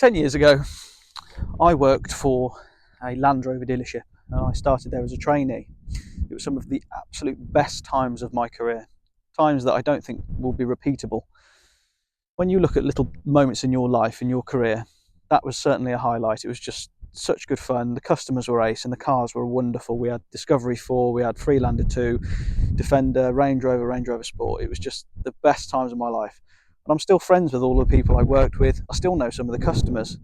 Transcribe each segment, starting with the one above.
10 years ago, I worked for a Land Rover dealership and I started there as a trainee. It was some of the absolute best times of my career, times that I don't think will be repeatable. When you look at little moments in your life, in your career, that was certainly a highlight. It was just such good fun. The customers were ace and the cars were wonderful. We had Discovery 4, we had Freelander 2, Defender, Range Rover Sport. It was just the best times of my life. And I'm still friends with all the people I worked with. I still know some of the customers.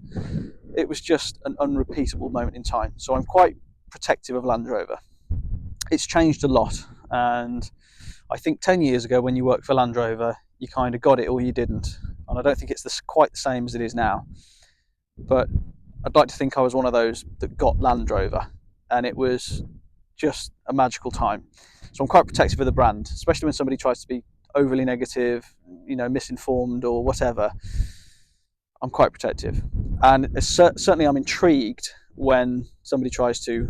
It was just an unrepeatable moment in time. So I'm quite protective of Land Rover. It's changed a lot. And I think 10 years ago when you worked for Land Rover, you kind of got it or you didn't. And I don't think it's quite the same as it is now. But I'd like to think I was one of those that got Land Rover. And it was just a magical time. So I'm quite protective of the brand, especially when somebody tries to be overly negative, misinformed or whatever. I'm quite protective. And certainly I'm intrigued when somebody tries to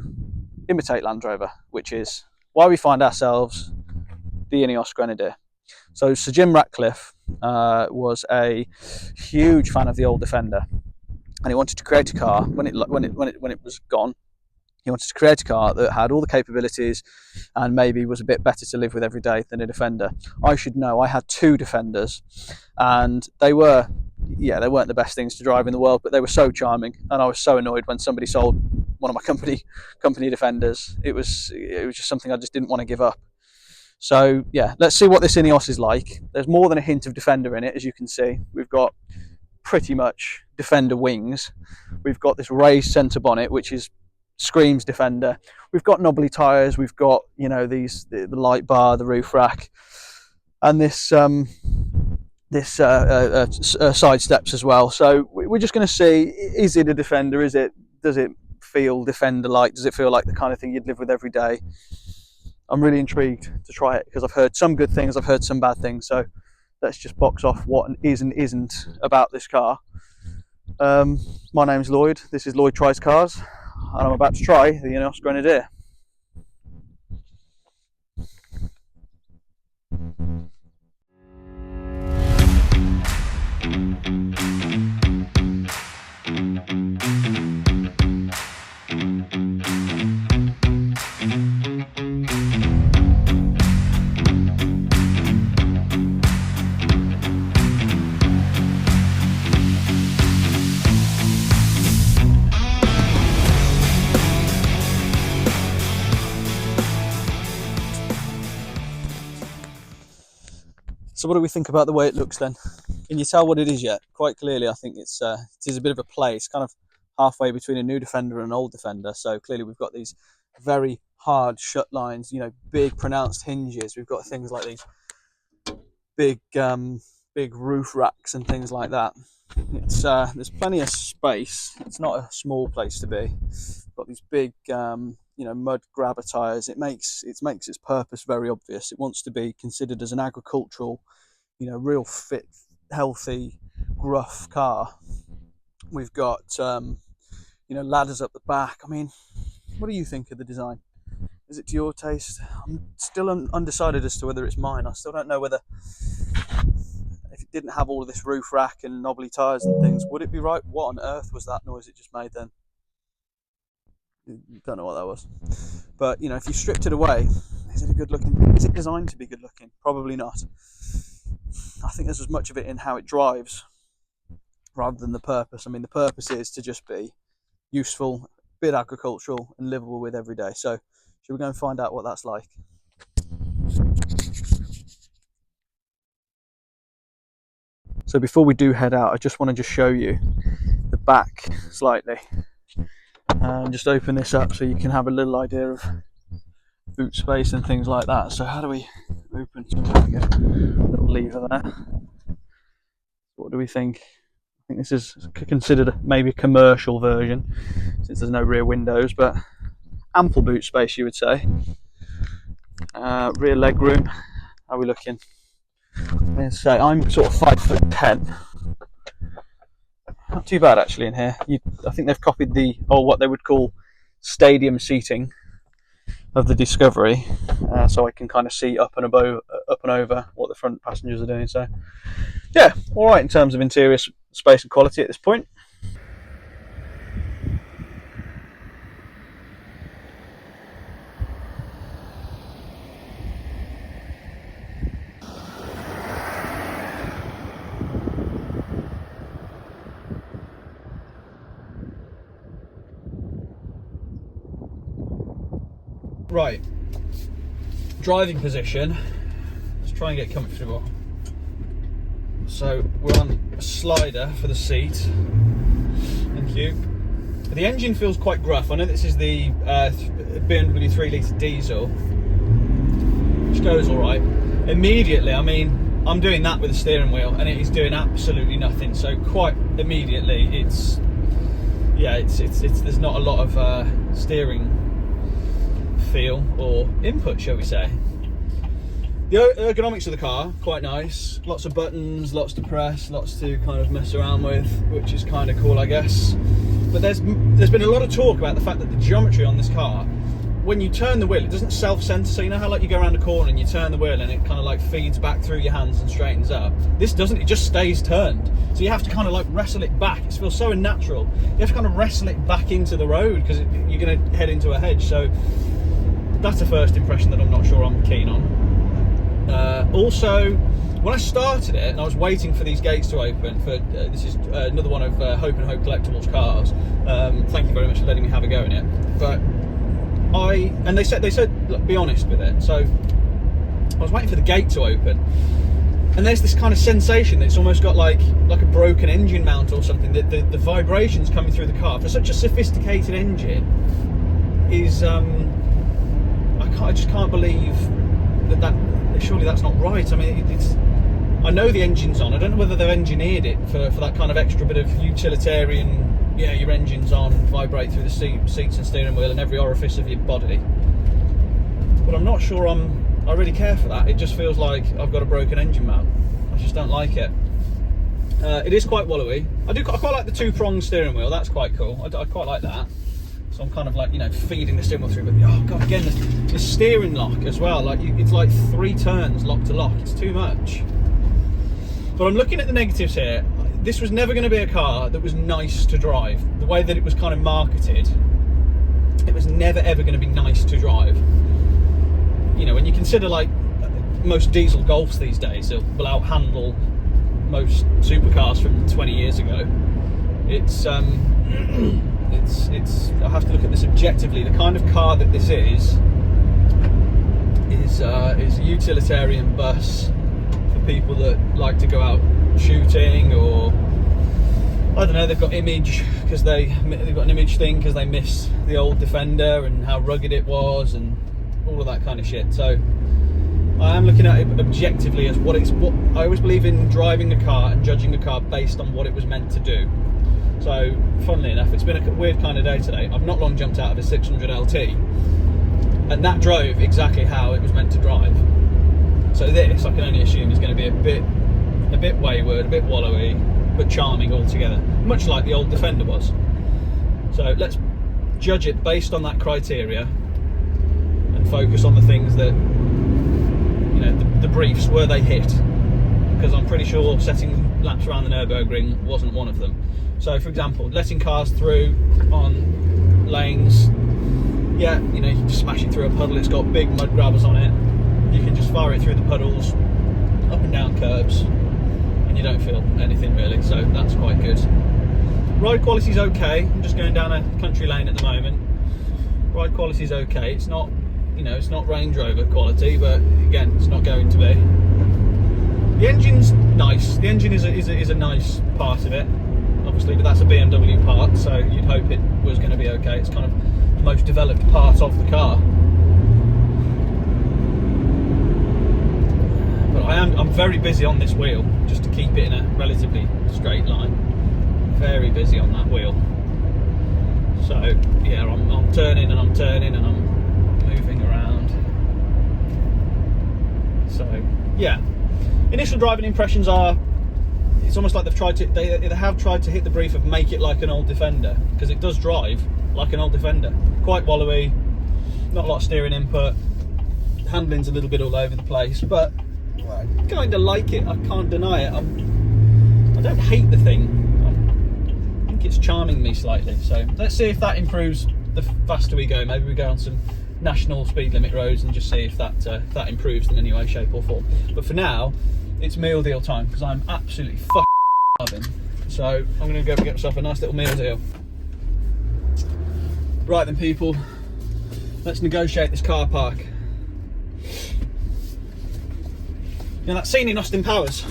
imitate Land Rover, which is why we find ourselves the Ineos Grenadier. So Sir Jim Ratcliffe was a huge fan of the old Defender, and he wanted to create a car when it was gone. He wanted to create a car that had all the capabilities and maybe was a bit better to live with every day than a Defender. I should know, I had two Defenders, and they weren't the best things to drive in the world, but they were so charming, and I was so annoyed when somebody sold one of my company Defenders. It was just something I just didn't want to give up. So yeah, let's see what this Ineos is like. There's more than a hint of Defender in it, as you can see. We've got pretty much Defender wings. We've got this raised centre bonnet, which screams Defender. We've got knobbly tyres. We've got the light bar, the roof rack, and this side steps as well. So we're just going to see: is it a Defender? Does it feel Defender-like? Does it feel like the kind of thing you'd live with every day? I'm really intrigued to try it because I've heard some good things, I've heard some bad things. So let's just box off what is and isn't about this car. My name's Lloyd. This is Lloyd Tries Cars, and I'm about to try the Ineos Grenadier. So what do we think about the way it looks then? Can you tell what it is yet? Quite clearly, I think it is a bit of a play. It's kind of halfway between a new Defender and an old Defender. So clearly we've got these very hard shut lines, big pronounced hinges. We've got things like these big roof racks and things like that. There's plenty of space. It's not a small place to be. We've got these big mud grabber tyres. It makes its purpose very obvious. It wants to be considered as an agricultural, real fit, healthy, gruff car. We've got ladders up the back. I mean, what do you think of the design? Is it to your taste? I'm still undecided as to whether it's mine. I still don't know whether, if it didn't have all of this roof rack and knobbly tyres and things, would it be right? What on earth was that noise it just made then? Don't know what that was. But if you stripped it away, is it a good looking? Is it designed to be good looking? Probably not. I think there's as much of it in how it drives rather than the purpose. I mean, the purpose is to just be useful, a bit agricultural and livable with every day. So should we go and find out what that's like? So before we do head out, I just want to show you the back slightly. Just open this up so you can have a little idea of boot space and things like that. So how do we open? Little lever there. What do we think? I think this is considered maybe a commercial version since there's no rear windows, but ample boot space, you would say. Rear leg room. How are we looking? Let's say I'm sort of 5'10". Not too bad actually in here. I think they've copied what they would call stadium seating of the Discovery, so I can kind of see up and over what the front passengers are doing. So yeah, all right in terms of interior space and quality at this point. Right, driving position. Let's try and get comfortable. So we're on a slider for the seat. Thank you. The engine feels quite gruff. I know this is the BMW 3-litre diesel, which goes all right. Immediately, I mean, I'm doing that with the steering wheel, and it is doing absolutely nothing. So quite immediately, it's there's not a lot of steering feel or input, shall we say. The ergonomics of the car, quite nice. Lots of buttons, lots to press, lots to kind of mess around with, which is kind of cool, I guess. But there's been a lot of talk about the fact that the geometry on this car, when you turn the wheel, it doesn't self-center. So you know how like you go around a corner and you turn the wheel and it kind of like feeds back through your hands and straightens up? This doesn't, it just stays turned. So you have to kind of like wrestle it back. It feels so unnatural. You have to kind of wrestle it back into the road because you're going to head into a hedge. So that's a first impression that I'm not sure I'm keen on. Also, when I started it and I was waiting for these gates to open for this is another one of Hope and Hope Collectibles cars. Thank you very much for letting me have a go in it. But they said look, be honest with it. So I was waiting for the gate to open, and there's this kind of sensation that it's almost got like a broken engine mount or something. The vibrations coming through the car for such a sophisticated engine is I just can't believe that surely that's not right. I mean, I know the engine's on. I don't know whether they've engineered it for that kind of extra bit of utilitarian, yeah, your engine's on, vibrate through the seats and steering wheel and every orifice of your body. But I'm not sure I really care for that. It just feels like I've got a broken engine mount. I just don't like it. It is quite wallowy. I quite like the two-pronged steering wheel. That's quite cool. I quite like that. So I'm kind of like, you know, feeding the steering wheel through, but oh god, again, the steering lock as well, like it's like 3 turns lock to lock. It's too much. But I'm looking at the negatives here. This was never going to be a car that was nice to drive. The way that it was kind of marketed, it was never ever going to be nice to drive. You know, when you consider like most diesel Golfs these days will outhandle most supercars from 20 years ago. It's I have to look at this objectively. The kind of car that this is a utilitarian bus for people that like to go out shooting, or I don't know, they've got image because they've got an image thing because they miss the old Defender and how rugged it was and all of that kind of shit. So I am looking at it objectively as what I always believe in, driving a car and judging a car based on what it was meant to do. So, funnily enough, it's been a weird kind of day today. I've not long jumped out of a 600 LT, and that drove exactly how it was meant to drive. So this, I can only assume, is going to be a bit wayward, a bit wallowy, but charming altogether, much like the old Defender was. So let's judge it based on that criteria and focus on the things that, you know, the briefs, were they hit? Because I'm pretty sure setting laps around the Nürburgring wasn't one of them. So, for example, letting cars through on lanes, yeah, you know, you can just smash it through a puddle. It's got big mud grabbers on it. You can just fire it through the puddles, up and down curbs, and you don't feel anything really. So that's quite good. Ride quality's okay. I'm just going down a country lane at the moment. Ride quality's okay. It's not, you know, it's not Range Rover quality, but again, it's not going to be. The engine's nice. The engine is a nice part of it, obviously, but that's a BMW part, so you'd hope it was going to be okay. It's kind of the most developed part of the car. But I'm very busy on this wheel, just to keep it in a relatively straight line. Very busy on that wheel. So yeah, I'm turning and I'm turning and I'm moving around. So yeah. Initial driving impressions are, it's almost like they have tried to hit the brief of make it like an old Defender, because it does drive like an old Defender. Quite wallowy, not a lot of steering input, handling's a little bit all over the place, but I kind of like it, I can't deny it. I don't hate the thing, I think it's charming me slightly. So let's see if that improves the faster we go. Maybe we go on some national speed limit roads and just see if that improves in any way, shape or form. But for now, it's meal deal time, because I'm absolutely starving. So I'm going to go get myself a nice little meal deal. Right then, people, Let's negotiate this car park. You know that scene in Austin Powers?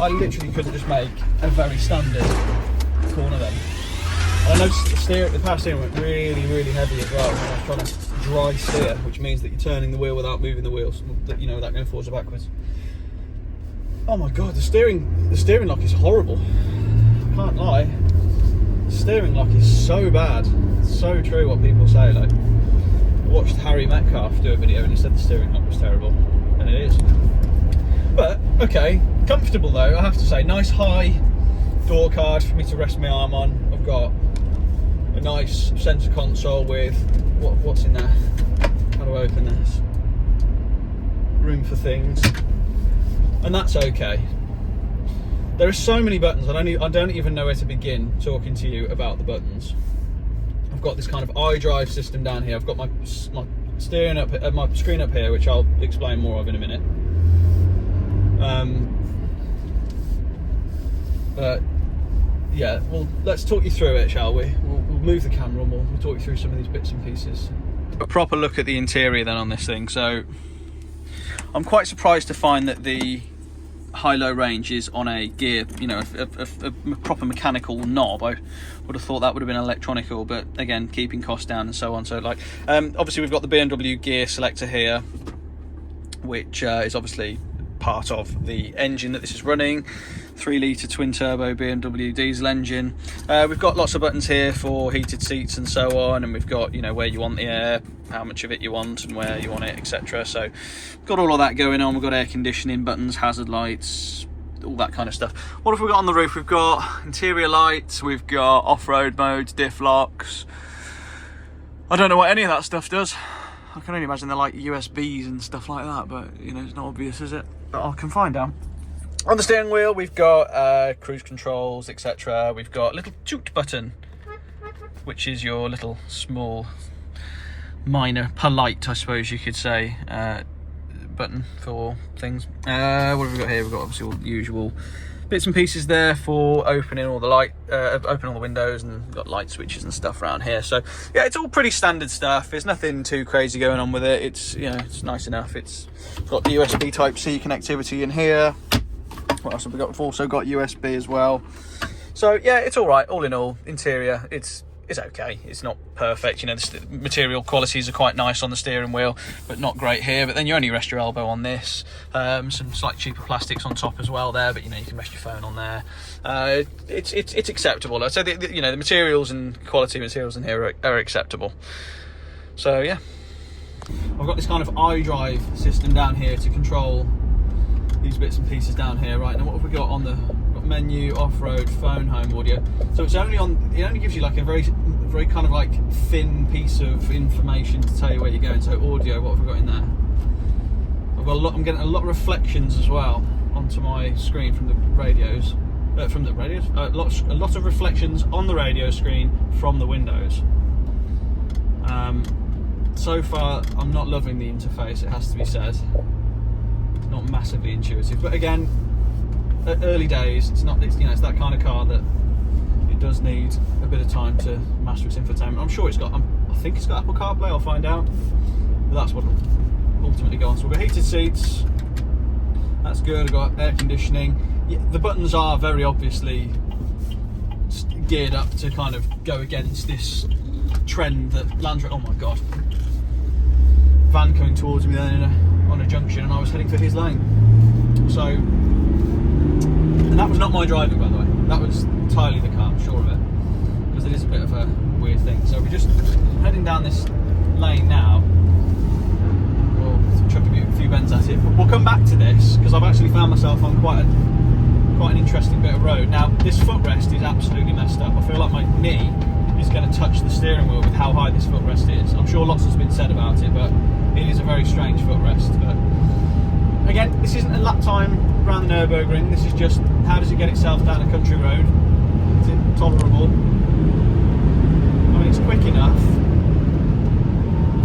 I literally couldn't just make a very standard corner then. I noticed the power steering went really, really heavy as well when I was trying to dry steer, which means that you're turning the wheel without moving the wheels, you know, without going forwards or backwards. Oh my god, the steering lock is horrible. Can't lie. The steering lock is so bad. It's so true what people say. Like, I watched Harry Metcalf do a video and he said the steering lock was terrible, and it is. But okay, comfortable though, I have to say. Nice high door card for me to rest my arm on. I've got a nice centre console with what's in there. How do I open this? Room for things, and that's okay. There are so many buttons. I don't even know where to begin talking to you about the buttons. I've got this kind of iDrive system down here. I've got my steering up, my screen up here, which I'll explain more of in a minute. But yeah, well, let's talk you through it, shall we? We'll move the camera and we'll talk you through some of these bits and pieces. A proper look at the interior then on this thing. So I'm quite surprised to find that the high-low range is on a gear, you know, a proper mechanical knob. I would have thought that would have been electronical, but again, keeping costs down and so on. So like, obviously we've got the BMW gear selector here, which is obviously part of the engine that this is running. 3-litre twin-turbo BMW diesel engine. We've got lots of buttons here for heated seats and so on, and we've got, you know, where you want the air, how much of it you want and where you want it, etc. So we've got all of that going on. We've got air conditioning buttons, hazard lights, all that kind of stuff. What have we got on the roof? We've got interior lights, we've got off-road modes, diff locks. I don't know what any of that stuff does. I can only imagine they're like USBs and stuff like that, but you know, it's not obvious, is it? But I can find out. On the steering wheel, we've got cruise controls, etc. We've got a little toot button, which is your little small, minor, polite, I suppose you could say, button for things. What have we got here? We've got obviously all the usual bits and pieces there for opening all the opening all the windows, and we've got light switches and stuff around here. So yeah, it's all pretty standard stuff. There's nothing too crazy going on with it. It's, you know, it's nice enough. It's got the USB Type-C connectivity in here. What else have we got? We've also got USB as well. So yeah, it's all right. All in all, interior, it's okay. It's not perfect. You know, the material qualities are quite nice on the steering wheel, but not great here. But then you only rest your elbow on this. Some slightly cheaper plastics on top as well there, but you know, you can rest your phone on there. It's acceptable. So you know, the materials and quality materials in here are acceptable. So yeah, I've got this kind of iDrive system down here to control these bits and pieces down here. Right, now what have we got on the menu? Off-road, phone, home audio. So it's only on, it only gives you like a very kind of like thin piece of information to tell you where you're going. So audio, what have we got in there? I've got I'm getting a lot of reflections as well onto my screen from the radios. A lot of reflections on the radio screen from the windows. So far, I'm not loving the interface, it has to be said. Not massively intuitive, but again, at early days, it's that kind of car that it does need a bit of time to master its infotainment. I'm sure I think it's got Apple CarPlay, I'll find out, but that's what will ultimately go on. So we've got heated seats, that's good. I've got air conditioning. Yeah, the buttons are very obviously geared up to kind of go against this trend that Land Rover, oh my god, van coming towards me then on a junction, and I was heading for his lane. So, and that was not my driving, by the way. That was entirely the car, I'm sure of it, because it is a bit of a weird thing. So we're just heading down this lane now. We'll chuck a few bends at it, but we'll come back to this because I've actually found myself on quite an interesting bit of road. Now, this footrest is absolutely messed up. I feel like my knee is going to touch the steering wheel with how high this footrest is. I'm sure lots has been said about it, but it is a very strange footrest. But again, this isn't a lap time around the Nürburgring. This is just how does it get itself down a country road? Is it tolerable? I mean, it's quick enough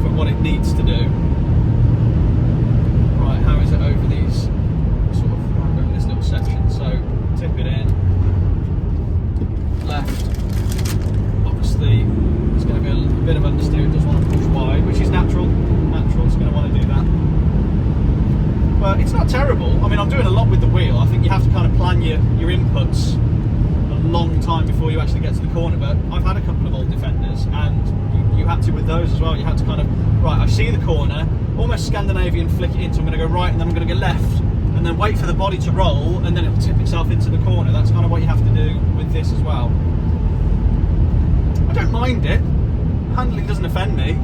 for what it needs to do. Right, how is it over these over this little section? So tip it in, left. Obviously, there's going to be a bit of understeer. It does it's not terrible. I mean, I'm doing a lot with the wheel. I think you have to kind of plan your inputs a long time before you actually get to the corner, but I've had a couple of old Defenders, and you had to with those as well. You had to kind of, right, I see the corner, almost Scandinavian flick it in, so I'm going to go right and then I'm going to go left, and then wait for the body to roll, and then it'll tip itself into the corner. That's kind of what you have to do with this as well. I don't mind it. Handling doesn't offend me.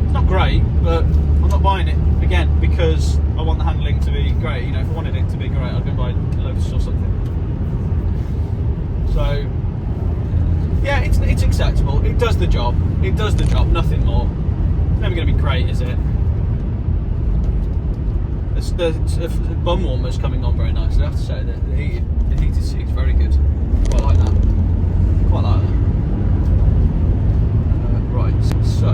It's not great, but I'm not buying it, again, because I want the handling to be great. You know, if I wanted it to be great, I'd go buy a Lotus or something. So, yeah, it's acceptable. It does the job. It does the job, nothing more. It's never going to be great, is it? The bum warmer's coming on very nicely. I have to say that the heated seat's very good. Quite like that. Quite like that. Right, so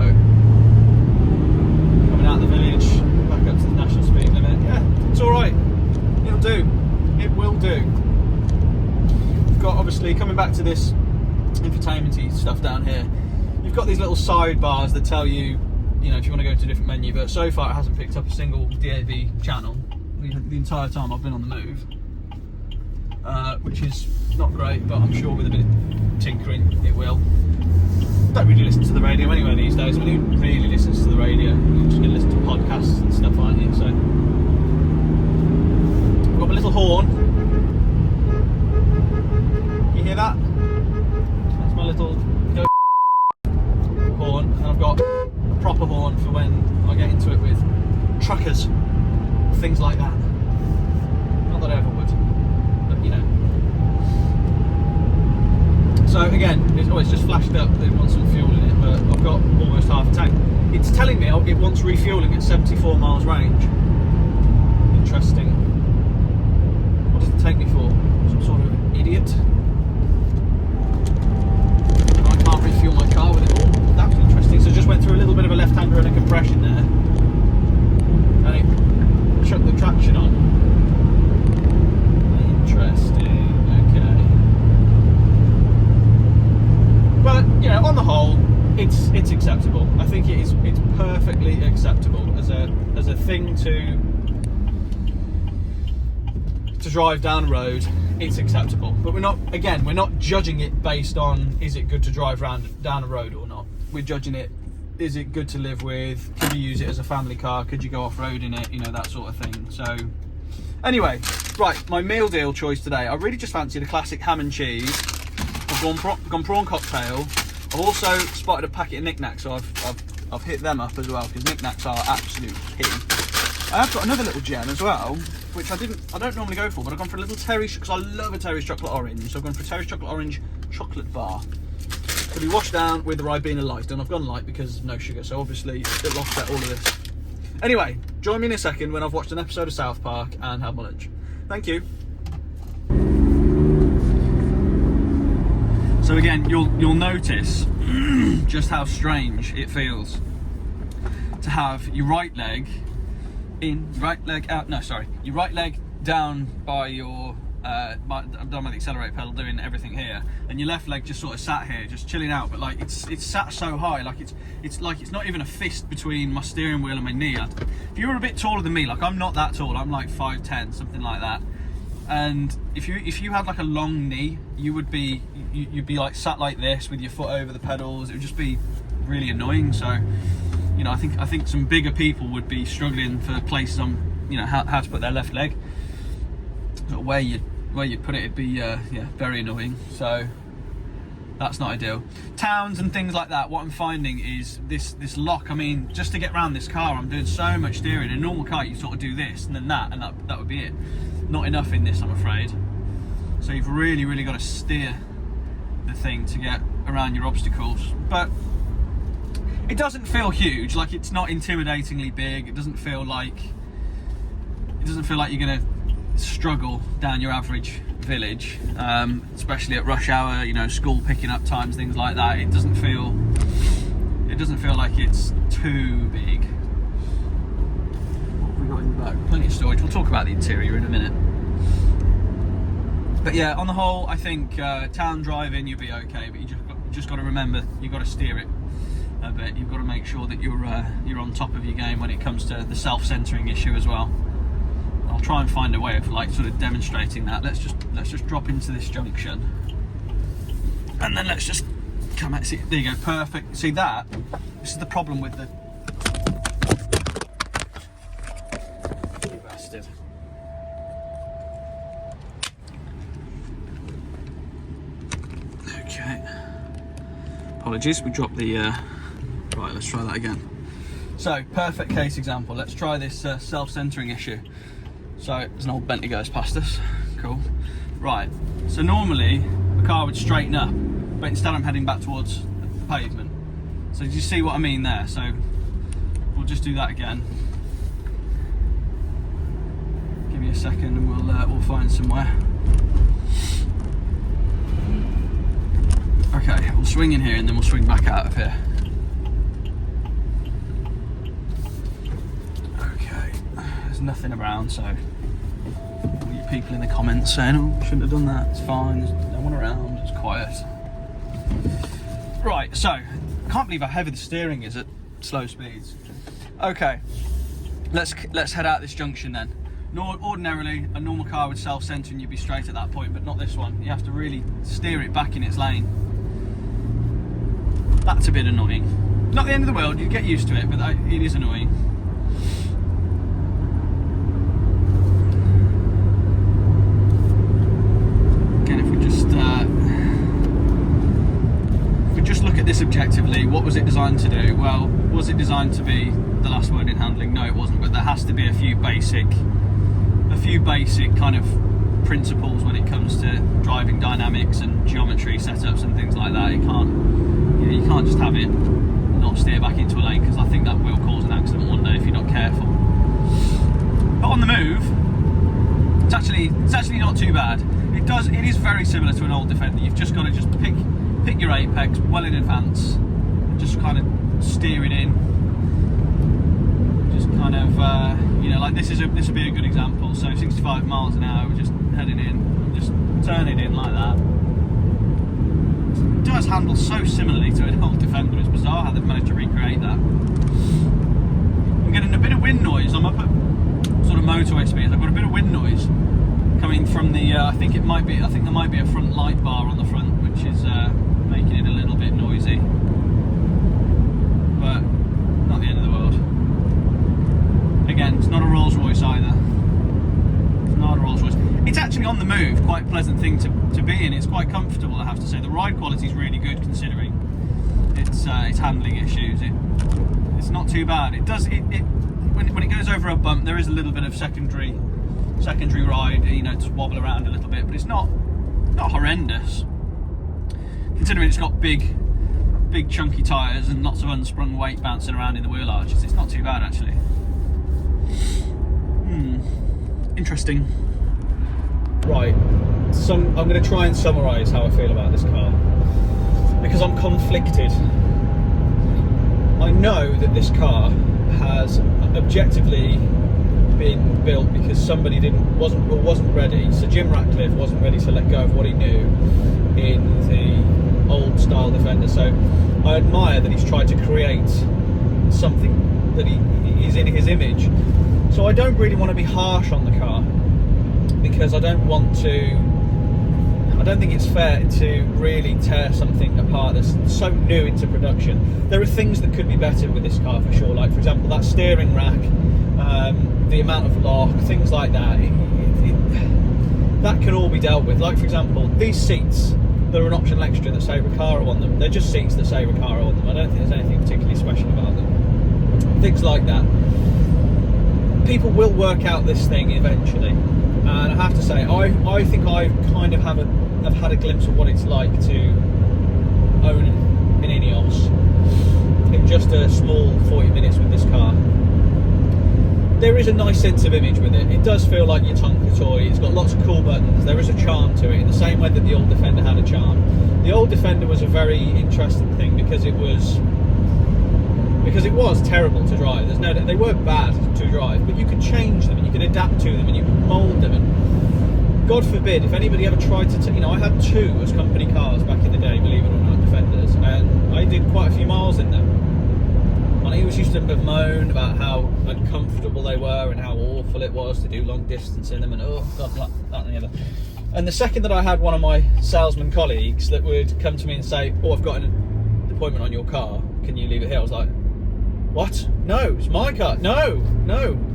coming out of the village, back up to the national speed limit. Yeah, it's all right. It'll do. It will do. We've got, obviously, coming back to this infotainment-y stuff down here, you've got these little sidebars that tell you, you know, if you want to go to a different menu, but so far it hasn't picked up a single DAB channel the entire time I've been on the move, which is not great, but I'm sure with a bit of tinkering it will. Don't really listen to the radio anyway these days. I mean, who really listens to the radio? You're just going to listen to podcasts and stuff, aren't you? So, I've got my little horn. You hear that? That's my little horn, and I've got a proper horn for when I get into it with truckers, things like that. Not that I ever would, but you know. So again, it's just flashed up that it wants some fuel in it, but I've got almost half a tank. It's telling me it wants refueling at 74 miles range. Interesting. What does it take me for? Some sort of idiot? I can't refuel my car with it all. That's interesting. So just went through a little bit of a left-hander and a compression there, and it shut the traction on. Interesting. Okay. But you know, on the whole, it's acceptable. I think it's perfectly acceptable as a thing to drive down the road. It's acceptable, but we're not judging it based on is it good to drive down a road or not. We're judging it, is it good to live with? Could you use it as a family car? Could you go off-road in it? You know, that sort of thing. So anyway, right, my meal deal choice today. I really just fancied a classic ham and cheese. I've gone prawn cocktail. I've also spotted a packet of knickknacks, so I've hit them up as well, because knickknacks are absolute key. I have got another little gem as well, which I don't normally go for, but I've gone for a little Terry's, because I love a Terry's chocolate orange. So I've gone for a Terry's chocolate orange chocolate bar. It'll be washed down with the Ribena light, and I've gone light because no sugar, so obviously it'll offset all of this. Anyway, join me in a second when I've watched an episode of South Park and had my lunch. Thank you. So again, you'll notice just how strange it feels to have your right leg in, right leg out. No, sorry, your right leg down by your I'm done with the accelerator pedal, doing everything here, and your left leg just sort of sat here, just chilling out. But like it's sat so high, like it's like it's not even a fist between my steering wheel and my knee. If you were a bit taller than me, like I'm not that tall, I'm like 5'10", something like that. And if you had like a long knee, you'd be like sat like this with your foot over the pedals. It would just be really annoying. So, you know, I think some bigger people would be struggling for places on, you know, how to put their left leg. Where you'd put it, it'd be yeah, very annoying. So that's not ideal. Towns and things like that, what I'm finding is this lock. I mean, just to get around this car, I'm doing so much steering. In a normal car, you sort of do this and then that, and that would be it. Not enough in this, I'm afraid. So you've really got to steer the thing to get around your obstacles. But it doesn't feel huge. Like, it's not intimidatingly big. It doesn't feel like you're gonna struggle down your average village, especially at rush hour, you know, school picking up times, things like that. It doesn't feel like it's too big. What have we got in the back? Plenty of storage. We'll talk about the interior in a minute. But yeah, on the whole, I think town driving you'll be okay, but you just got to remember, you've got to steer it a bit. You've got to make sure that you're on top of your game when it comes to the self-centering issue as well. I'll I'll try and find a way of like sort of demonstrating that. Let's just drop into this junction, and then let's just come out. See, there you go, perfect. See that? This is the problem with the. You bastard. Okay. Apologies, we dropped the. Right, let's try that again. So, perfect case example. Let's try this self-centering issue. So, there's an old Bentley goes past us. Cool. Right. So normally the car would straighten up, but instead I'm heading back towards the pavement. So, did you see what I mean there? So, we'll just do that again. Give me a second, and we'll find somewhere. Okay, we'll swing in here, and then we'll swing back out of here. Nothing around, so all you people in the comments saying, oh, shouldn't have done that, it's fine, there's no one around, it's quiet. Right, so I can't believe how heavy the steering is at slow speeds. Okay, let's head out this junction then. Ordinarily a normal car would self-center and you'd be straight at that point, but not this one. You have to really steer it back in its lane. That's a bit annoying. Not the end of the world, you get used to it, but it is annoying. This objectively, what was it designed to do? Well, was it designed to be the last word in handling? No, it wasn't, but there has to be a few basic kind of principles when it comes to driving dynamics and geometry setups and things like that. You can't just have it not steer back into a lane, because I think that will cause an accident one day if you're not careful. But on the move, it's actually not too bad. It is very similar to an old Defender. You've just got to just pick your apex well in advance, just kind of steer it in, just kind of like this would be a good example. So 65 miles an hour, we're just heading in, just turn it in like that. It does handle so similarly to an old Defender. It's bizarre how they've managed to recreate that. I'm getting a bit of wind noise. I'm up at sort of motorway speeds. I've got a bit of wind noise coming from the I think there might be a front light bar on the front, which is making it a little bit noisy, but not the end of the world. Again, it's not a Rolls Royce either. It's not a Rolls Royce. It's actually on the move, quite a pleasant thing to be in. It's quite comfortable, I have to say. The ride quality is really good considering its handling issues. It's not too bad. It does when it goes over a bump, there is a little bit of secondary ride, to wobble around a little bit, but it's not horrendous. Considering it's got big chunky tyres and lots of unsprung weight bouncing around in the wheel arches, it's not too bad actually. Interesting. Right, I'm going to try and summarise how I feel about this car, because I'm conflicted. I know that this car has objectively been built because somebody wasn't ready. So Jim Ratcliffe wasn't ready to let go of what he knew in the old style Defender. So I admire that he's tried to create something that he is in his image. So I don't really want to be harsh on the car, because I don't think it's fair to really tear something apart that's so new into production. There are things that could be better with this car for sure, like for example that steering rack, the amount of lock, things like that. That can all be dealt with. Like for example, these seats, they're an optional extra that say Recaro on them. They're just seats that say Recaro on them. I don't think there's anything particularly special about them. Things like that. People will work out this thing eventually, and I have to say, I think I kind of have had a glimpse of what it's like to own an Ineos in just a small 40 minutes with this car. There is a nice sense of image with it. It does feel like your Tonka toy. It's got lots of cool buttons. There is a charm to it, in the same way that the old Defender had a charm. The old Defender was a very interesting thing because it was terrible to drive. They were bad to drive, but you could change them and you could adapt to them and you could mould them. And God forbid if anybody ever tried to, I had two as company cars back in the day, believe it or not, Defenders, and I did quite a few miles in them. And he always used to moan about how uncomfortable they were and how awful it was to do long distance in them, and oh god, that and the other. And the second that I had one of my salesman colleagues that would come to me and say, oh, I've got an appointment on your car, can you leave it here? I was like, what? No, it's my car. No,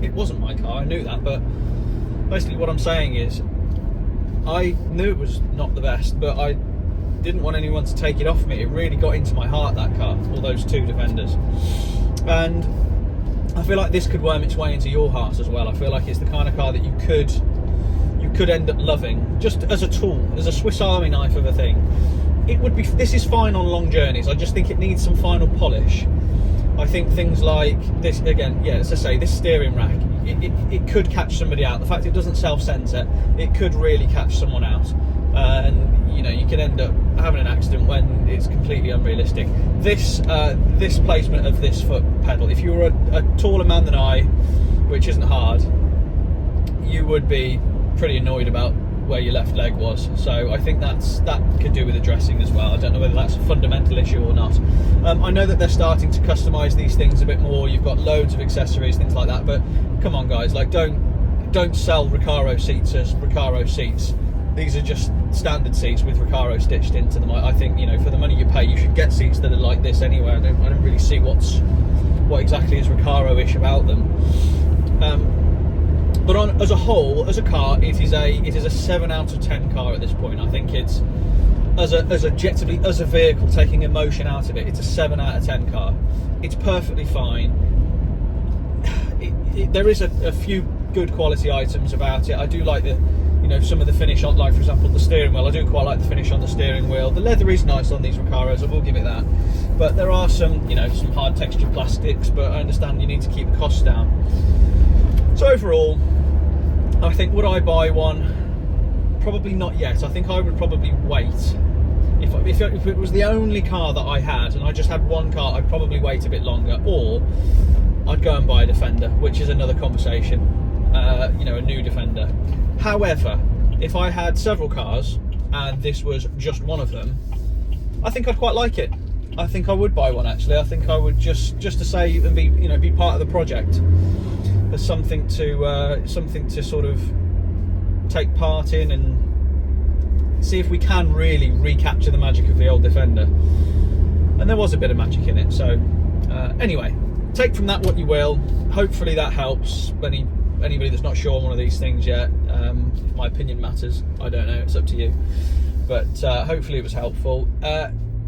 it wasn't my car, I knew that. But basically what I'm saying is, I knew it was not the best, but I didn't want anyone to take it off me. It really got into my heart, that car, all those two Defenders. And I feel like this could worm its way into your heart as well. I feel like it's the kind of car that you could end up loving, just as a tool, as a Swiss Army knife of a thing. It would be. This is fine on long journeys. I just think it needs some final polish. I think things like this, again, yeah, as I say, this steering rack, it could catch somebody out. The fact it doesn't self-censor, it could really catch someone out. And you know, you could end up having an accident when it's completely unrealistic. This placement of this foot pedal, if you were a taller man than I, which isn't hard, you would be pretty annoyed about where your left leg was. So I think that could do with addressing as well. I don't know whether that's a fundamental issue or not. I know that they're starting to customize these things a bit more. You've got loads of accessories, things like that, but come on guys, like don't sell Recaro seats as Recaro seats. These are just standard seats with Recaro stitched into them. I think, you know, for the money you pay, you should get seats that are like this anyway. I don't really see what exactly is Recaro-ish about them. But as a whole, as a car, it is a 7 out of 10 car at this point. I think it's, as a vehicle, taking emotion out of it, it's a 7 out of 10 car. It's perfectly fine. There is a few good quality items about it. I do like some of the finish on, like for example the steering wheel. I do quite like the finish on the steering wheel. The leather is nice on these Recaros, I will give it that. But there are some hard texture plastics, but I understand you need to keep the costs down. So overall, I think, would I buy one? Probably not yet. I think I would probably wait. If it was the only car that I had, and I just had one car, I'd probably wait a bit longer, or I'd go and buy a Defender, which is another conversation. A new Defender. However, if I had several cars and this was just one of them, I think I'd quite like it. I think I would buy one, actually. I think I would just to say and be part of the project. As something to sort of take part in and see if we can really recapture the magic of the old Defender. And there was a bit of magic in it. So anyway, take from that what you will. Hopefully that helps anybody that's not sure on one of these things yet. If my opinion matters, I don't know, it's up to you. But hopefully it was helpful.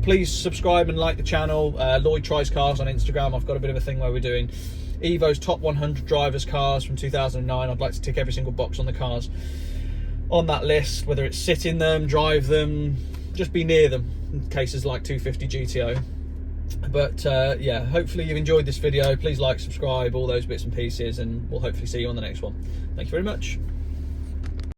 Please subscribe and like the channel. Lloyd Tries Cars on Instagram. I've got a bit of a thing where we're doing Evo's top 100 drivers cars from 2009. I'd like to tick every single box on the cars on that list, whether it's sit in them, drive them, just be near them, in cases like 250 GTO. But yeah, hopefully you've enjoyed this video. Please like, subscribe, all those bits and pieces, and we'll hopefully see you on the next one. Thank you very much.